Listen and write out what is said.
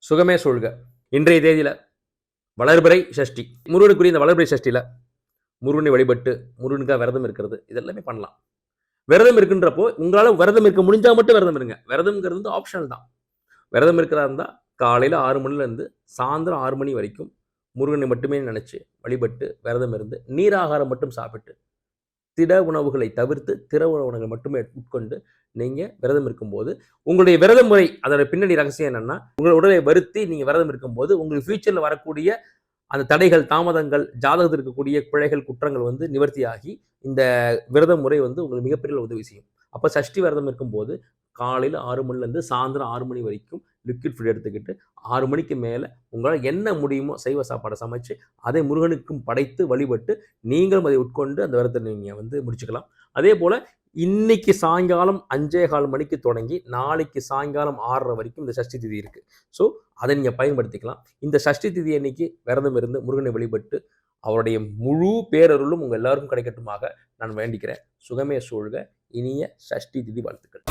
சுகமே சொல்க. இன்றைய தேதியில் வளர்பிறை சஷ்டி, முருகனுக்குரிய இந்த வளர்பிறை சஷ்டியில் முருகனை வழிபட்டு முருகனுக்காக விரதம் இருக்கிறது இதெல்லாமே பண்ணலாம். விரதம் இருக்குன்றப்போ உங்களால் விரதம் இருக்க முடிஞ்சால் மட்டும் விரதம் இருங்க. விரதம்ங்கிறது வந்து ஆப்ஷனல் தான். விரதம் இருக்கிறதா இருந்தால் காலையில் 6 மணிலேருந்து சாயந்தரம் 6 மணி வரைக்கும் முருகனை மட்டுமே நினச்சி வழிபட்டு விரதம் இருந்து நீராகாரம் மட்டும் சாப்பிட்டு திட உணவுகளை தவிர்த்து திற உணவுகளை மட்டுமே உட்கொண்டு நீங்கள் விரதம் இருக்கும்போது உங்களுடைய விரத முறை அதோட பின்னணி ரகசியம் என்னன்னா, உங்கள் உடலை வருத்தி நீங்கள் விரதம் இருக்கும்போது உங்களுக்கு ஃபியூச்சரில் வரக்கூடிய அந்த தடைகள் தாமதங்கள் ஜாதகத்தில் இருக்கக்கூடிய பிழைகள் குற்றங்கள் வந்து நிவர்த்தியாகி இந்த விரத முறை வந்து உங்களுக்கு மிகப்பெரிய உதவி செய்யும். அப்போ சஷ்டி விரதம் இருக்கும்போது காலையில் 6 மணிலேருந்து சாயந்தரம் 6 மணி வரைக்கும் லிக்விட் ஃபுட் எடுத்துக்கிட்டு 6 மணிக்கு மேலே உங்களால் என்ன முடியுமோ சைவ சாப்பாடை சமைச்சு அதை முருகனுக்கும் படைத்து வழிபட்டு நீங்களும் அதை உட்கொண்டு அந்த விரதத்தை நீங்கள் வந்து முடிச்சுக்கலாம். அதே போல் இன்னைக்கு சாயங்காலம் 5:15 மணிக்கு தொடங்கி நாளைக்கு சாயங்காலம் 6:30 வரைக்கும் இந்த சஷ்டி திதி இருக்குது. ஸோ அதை நீங்கள் பயன்படுத்திக்கலாம். இந்த சஷ்டி திதி அன்னைக்கு விரதம் இருந்து முருகனை வழிபட்டு அவருடைய முழு பேரருளும் உங்கள் எல்லாருக்கும் கிடைக்கட்டுமாக நான் வேண்டிக்கிறேன். சுகமே சூழ்க. இனிய சஷ்டி திதி வாழ்த்துக்கள்.